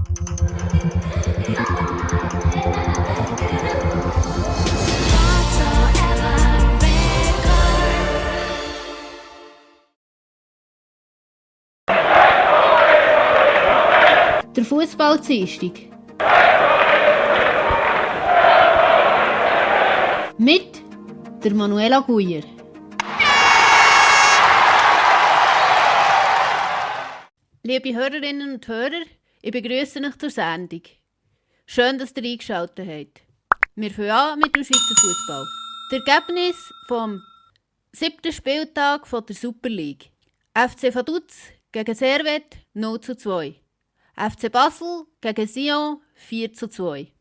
Der Fußball-Dienstag. Mit der Manuela Guyer. Liebe Hörerinnen und Hörer, ich begrüße euch zur Sendung. Schön, dass ihr eingeschaltet habt. Wir fangen an mit dem Schweizer Fußball. Das Ergebnis vom 7. Spieltag der Super League. FC Vaduz gegen Servette 0:2. FC Basel gegen Sion 4:2.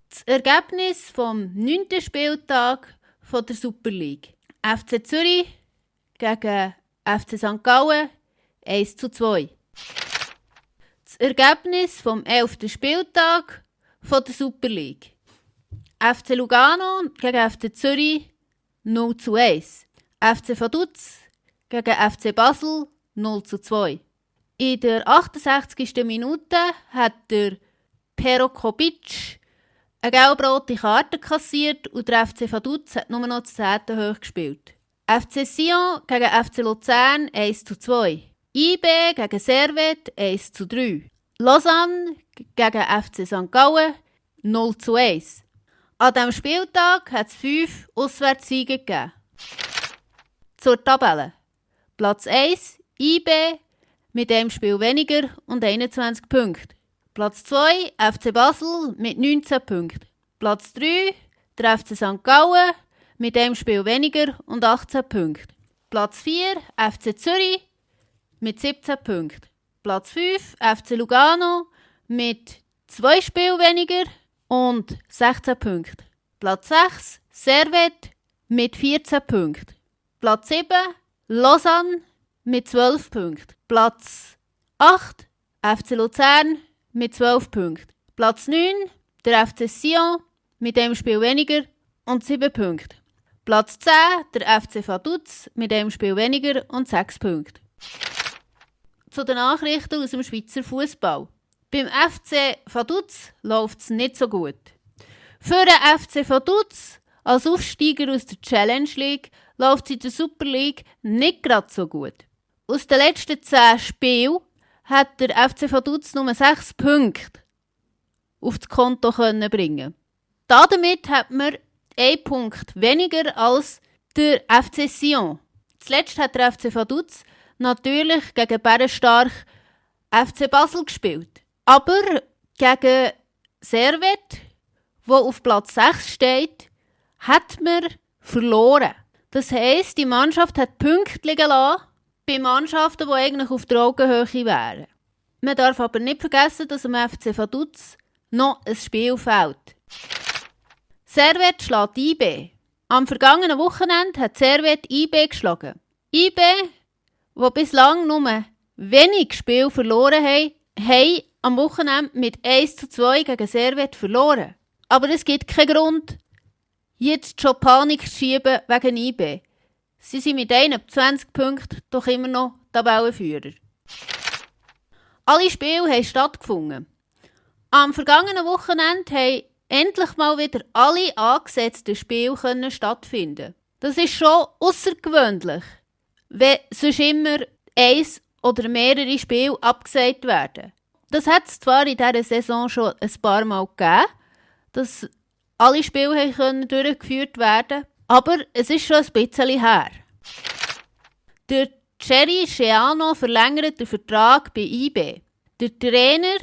Das Ergebnis vom 9. Spieltag der Super League. FC Zürich gegen FC St. Gallen 1:2. Das Ergebnis vom 11. Spieltag der Super League. FC Lugano gegen FC Zürich 0:1. FC Vaduz gegen FC Basel 0:2. In der 68. Minute hat der Pero Kobic eine gelb-rote Karte kassiert und der FC Vaduz hat nur noch das 10. hoch gespielt. FC Sion gegen FC Luzern 1:2. IB gegen Servette 1:3. Lausanne gegen FC St. Gallen 0:1. An diesem Spieltag hat es 5 Auswärtssiege gegeben. Zur Tabelle. Platz 1 IB mit einem Spiel weniger und 21 Punkte. Platz 2 FC Basel mit 19 Punkten. Platz 3 der FC St. Gallen mit einem Spiel weniger und 18 Punkten. Platz 4 FC Zürich mit 17 Punkten. Platz 5 FC Lugano mit 2 Spielen weniger und 16 Punkten. Platz 6 Servette mit 14 Punkten. Platz 7 Lausanne mit 12 Punkten. Platz 8 FC Luzern mit 12 Punkten. Platz 9 der FC Sion mit einem Spiel weniger und 7 Punkten. Platz 10 der FC Vaduz mit einem Spiel weniger und 6 Punkten. Zu den Nachrichten aus dem Schweizer Fußball. Beim FC Vaduz läuft es nicht so gut. Für den FC Vaduz als Aufsteiger aus der Challenge League läuft es in der Super League nicht gerade so gut. Aus den letzten 10 Spielen hat der FC Vaduz nur 6 Punkte auf das Konto bringen. Damit hat man 1 Punkt weniger als der FC Sion. Zuletzt hat der FC Vaduz natürlich gegen bärenstark FC Basel gespielt. Aber gegen Servette, wo auf Platz 6 steht, hat man verloren. Das heisst, die Mannschaft hat Punkte liegen lassen bei Mannschaften, die eigentlich auf der Augenhöhe wären. Man darf aber nicht vergessen, dass am FC Vaduz noch ein Spiel fehlt. Servette schlägt IB. Am vergangenen Wochenende hat Servette IB geschlagen. IB, die bislang nur wenig Spiele verloren haben am Wochenende mit 1:2 gegen Servette verloren. Aber es gibt keinen Grund, jetzt schon Panik zu schieben wegen IB. Sie sind mit 21 Punkten doch immer noch Tabellenführer. Alle Spiele haben stattgefunden. Am vergangenen Wochenende haben endlich mal wieder alle angesetzten Spiele stattfinden. Das ist schon außergewöhnlich, wenn sonst immer eins oder mehrere Spiele abgesagt werden. Das hat es zwar in dieser Saison schon ein paar Mal gegeben, dass alle Spiele durchgeführt werden, aber es ist schon ein bisschen her. Der Thierry Cheano verlängert den Vertrag bei IB. Der Trainer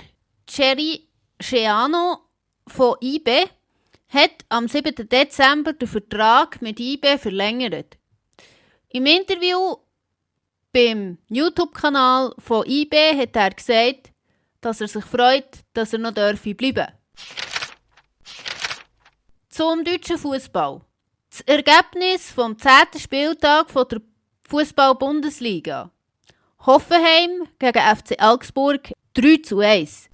Thierry Cheano von IB hat am 7. Dezember den Vertrag mit IB verlängert. Im Interview beim YouTube-Kanal von IB hat er gesagt, dass er sich freut, dass er noch bleiben darf. Zum deutschen Fußball. Das Ergebnis vom 10. Spieltag der Fußball-Bundesliga. Hoffenheim gegen FC Augsburg 3:1.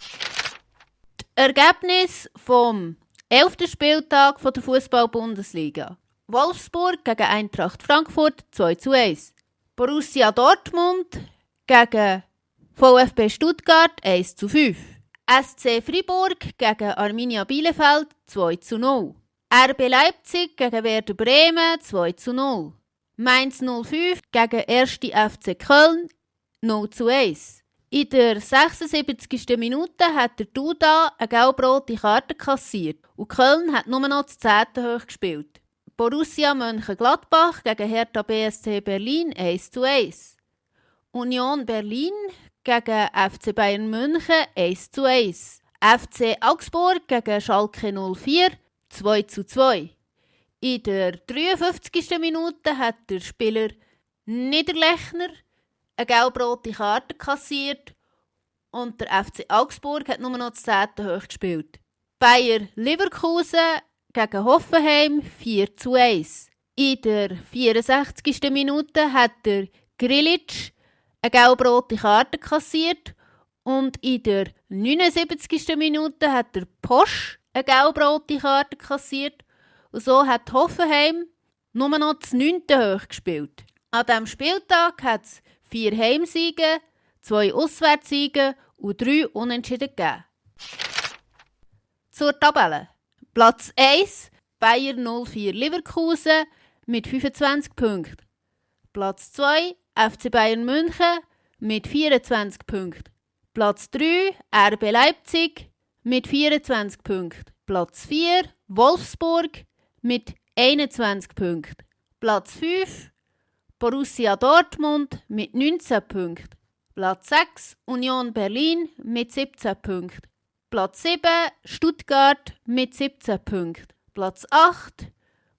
Das Ergebnis vom 11. Spieltag der Fußball-Bundesliga. Wolfsburg gegen Eintracht Frankfurt 2:1. Borussia Dortmund gegen VfB Stuttgart 1:5. SC Freiburg gegen Arminia Bielefeld 2:0. RB Leipzig gegen Werder Bremen 2:0. Mainz 05 gegen 1. FC Köln 0:1. In der 76. Minute hat der Duda eine gelb-rote Karte kassiert und Köln hat nur noch das 10. hoch gespielt. Borussia Mönchengladbach gegen Hertha BSC Berlin 1:1. Union Berlin gegen FC Bayern München 1:1. FC Augsburg gegen Schalke 04 2:2. In der 53. Minute hat der Spieler Niederlechner eine gelb-rote Karte kassiert und der FC Augsburg hat nur noch das 10. hoch gespielt. Bayer Leverkusen gegen Hoffenheim 4:1. In der 64. Minute hat der Grilic eine gelb-rote Karte kassiert und in der 79. Minute hat der Posch eine gelb-rote Karte kassiert und so hat Hoffenheim nur noch das 9. hoch gespielt. An diesem Spieltag hat es 4 Heimsiege, 2 Auswärtssiege und 3 Unentschieden gegeben. Zur Tabelle. Platz 1 Bayer 04 Leverkusen mit 25 Punkten. Platz 2 FC Bayern München mit 24 Punkten. Platz 3 RB Leipzig mit 24 Punkten. Platz 4 Wolfsburg mit 21 Punkten. Platz 5 Borussia Dortmund mit 19 Punkten. Platz 6 Union Berlin mit 17 Punkten. Platz 7 Stuttgart mit 17 Punkten. Platz 8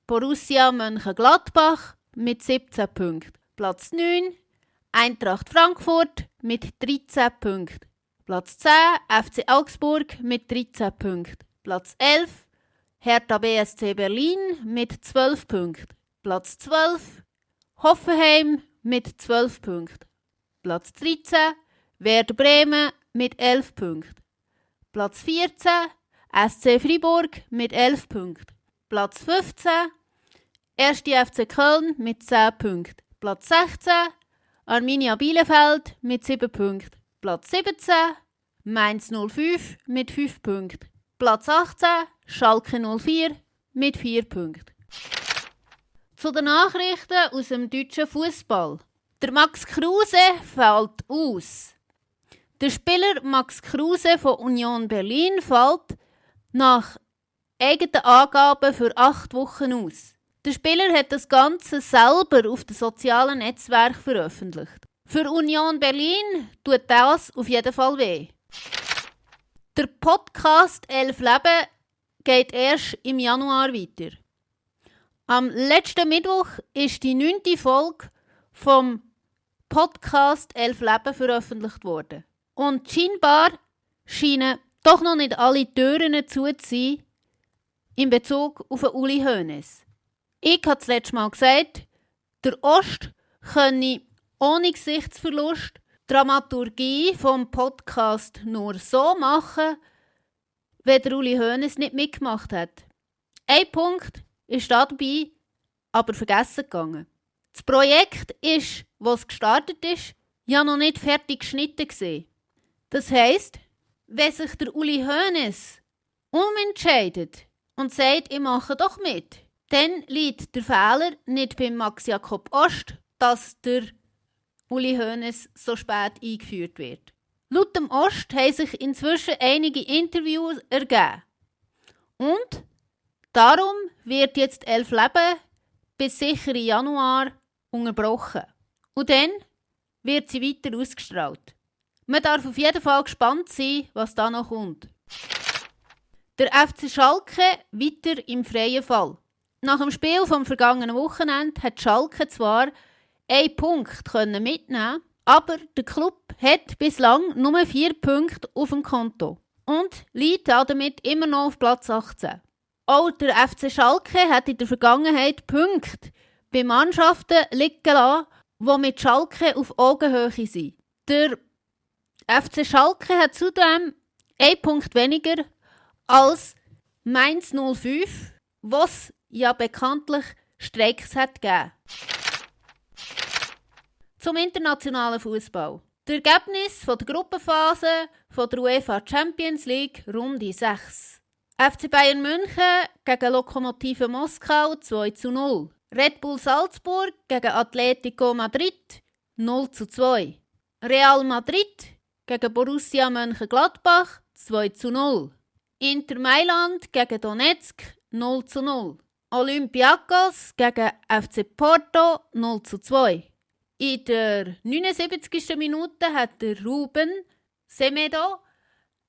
Borussia Mönchengladbach mit 17 Punkten. Platz 9 Eintracht Frankfurt mit 13 Punkten. Platz 10 FC Augsburg mit 13 Punkten. Platz 11 Hertha BSC Berlin mit 12 Punkten. Platz 12 Hoffenheim mit 12 Punkten. Platz 13 Werder Bremen mit 11 Punkten. Platz 14 SC Freiburg mit 11 Punkten. Platz 15 1. FC Köln mit 10 Punkten. Platz 16 Arminia Bielefeld mit 7 Punkten. Platz 17 Mainz 05 mit 5 Punkten. Platz 18 Schalke 04 mit 4 Punkten. Zu den Nachrichten aus dem deutschen Fußball. Der Max Kruse fällt aus. Der Spieler Max Kruse von Union Berlin fällt nach eigenen Angaben für 8 Wochen aus. Der Spieler hat das Ganze selber auf den sozialen Netzwerken veröffentlicht. Für Union Berlin tut das auf jeden Fall weh. Der Podcast 11 Leben geht erst im Januar weiter. Am letzten Mittwoch ist die 9. Folge vom Podcast 11 Leben veröffentlicht worden. Und scheinbar scheinen doch noch nicht alle Türen zu sein in Bezug auf Uli Hoeneß. Ich habe das letzte Mal gesagt, der Ost könne ohne Gesichtsverlust die Dramaturgie vom Podcast nur so machen, wenn der Uli Hoeneß nicht mitgemacht hat. Ein Punkt ist dabei aber vergessen gegangen. Das Projekt ist, was gestartet ist, ja noch nicht fertig geschnitten gewesen. Das heisst, wenn sich der Uli Hoeneß umentscheidet und sagt, ich mache doch mit, dann liegt der Fehler nicht beim Max Jakob Ost, dass der Uli Hoeneß so spät eingeführt wird. Laut dem Ost haben sich inzwischen einige Interviews ergeben. Und darum wird jetzt 11 Leben bis sicher im Januar unterbrochen. Und dann wird sie weiter ausgestrahlt. Man darf auf jeden Fall gespannt sein, was da noch kommt. Der FC Schalke weiter im freien Fall. Nach dem Spiel vom vergangenen Wochenende hat Schalke zwar einen Punkt mitnehmen, aber der Club hat bislang nur 4 Punkte auf dem Konto und liegt damit immer noch auf Platz 18. Auch der FC Schalke hat in der Vergangenheit Punkte bei Mannschaften liegen lassen, die mit Schalke auf Augenhöhe sind. Der FC Schalke hat zudem 1 Punkt weniger als Mainz 05, was ja bekanntlich Streiks hat gegeben. Zum internationalen Fußball. Das Ergebnis der Gruppenphase der UEFA Champions League Runde 6. FC Bayern München gegen Lokomotive Moskau 2:0. Red Bull Salzburg gegen Atletico Madrid 0:2. Real Madrid gegen Borussia Mönchengladbach 2:0. Inter Mailand gegen Donetsk 0:0. Olympiakos gegen FC Porto 0:2. In der 79. Minute hat der Ruben Semedo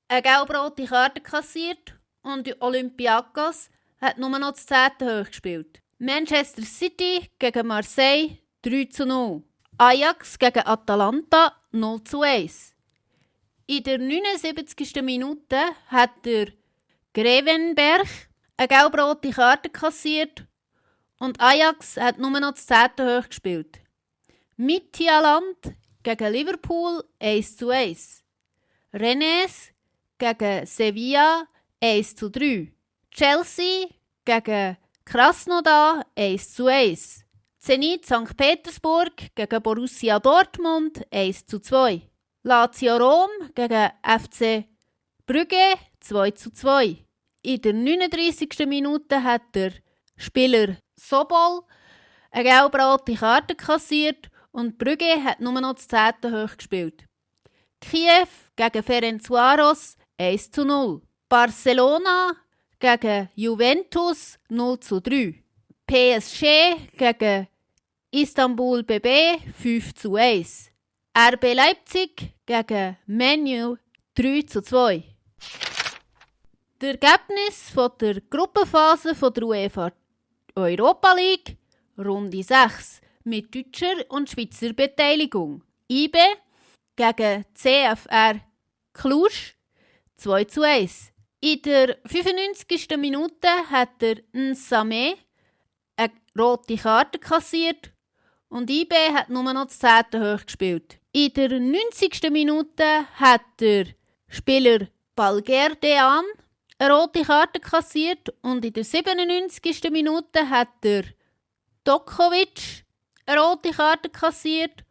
eine gelb-rote Karte kassiert und die Olympiakos hat nur noch das 10. hoch gespielt. Manchester City gegen Marseille 3:0. Ajax gegen Atalanta 0:1. In der 79. Minute hat der Grevenberg eine gelb-rote Karte kassiert und Ajax hat nur noch das 10. hoch gespielt. Midtjylland gegen Liverpool 1:1. Rennes gegen Sevilla 1:3. Chelsea gegen Krasnodar 1:1. Zenit St. Petersburg gegen Borussia Dortmund 1:2. Lazio Rom gegen FC Brügge 2:2. In der 39. Minute hat der Spieler Sobol eine gelb-rote Karte kassiert und Brügge hat nur noch das 10. hoch gespielt. Kiew gegen Ferencváros 1:0. Barcelona gegen Juventus 0:3. PSG gegen Istanbul BB 5:1. RB Leipzig gegen Man U 3:2. Das Ergebnis der Gruppenphase der UEFA Europa League Runde 6 mit deutscher und Schweizer Beteiligung. IB gegen CFR Cluj 2:1. In der 95. Minute hat der Nsame eine rote Karte kassiert und IB hat nur noch das 10. hoch gespielt. In der 90. Minute hat der Spieler Balgerdean eine rote Karte kassiert und in der 97. Minute hat der Dokovic eine rote Karte kassiert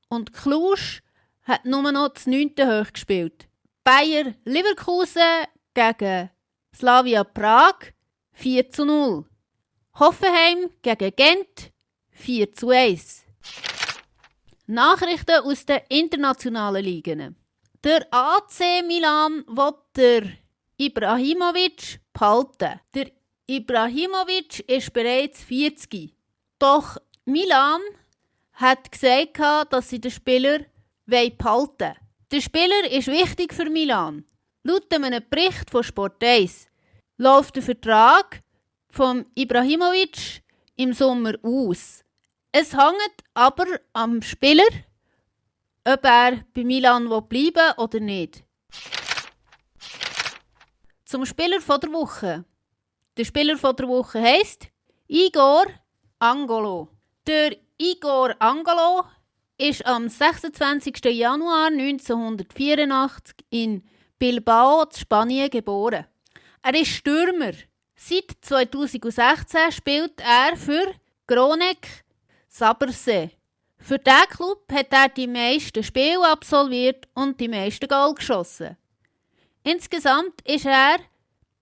und Cluj hat nur noch das 9. hoch gespielt. Bayer Leverkusen gegen Slavia Prag 4:0. Hoffenheim gegen Gent 4:1. Nachrichten aus den internationalen Ligen. Der AC Milan will der Ibrahimovic behalten. Der Ibrahimovic ist bereits 40. Doch Milan hat gesagt, dass sie den Spieler behalten wollen. Der Spieler ist wichtig für Milan. Laut einem Bericht von Sport 1 läuft der Vertrag von Ibrahimovic im Sommer aus. Es hängt aber am Spieler, ob er bei Milan bleiben will oder nicht. Zum Spieler der Woche. Der Spieler der Woche heisst Igor Angolo. Der Igor Angolo ist am 26. Januar 1984 in Bilbao, Spanien, geboren. Er ist Stürmer. Seit 2016 spielt er für Gronek Sabersee. Für diesen Club hat er die meisten Spiele absolviert und die meisten Goal geschossen. Insgesamt ist er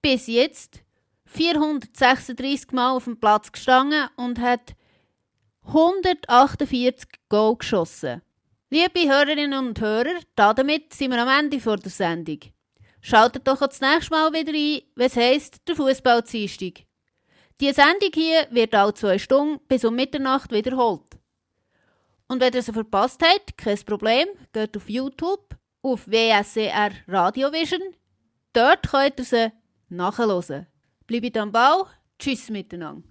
bis jetzt 436 Mal auf dem Platz gestanden und hat 148 Goal geschossen. Liebe Hörerinnen und Hörer, damit sind wir am Ende der Sendung. Schaltet doch das nächste Mal wieder ein, wenn es heisst, der Fußball-Dienstag. Die Sendung hier wird alle 2 Stunden bis um Mitternacht wiederholt. Und wenn ihr sie verpasst habt, kein Problem, geht auf YouTube, auf WSCR Radiovision. Dort könnt ihr sie nachhören. Bleibt am Ball. Tschüss miteinander.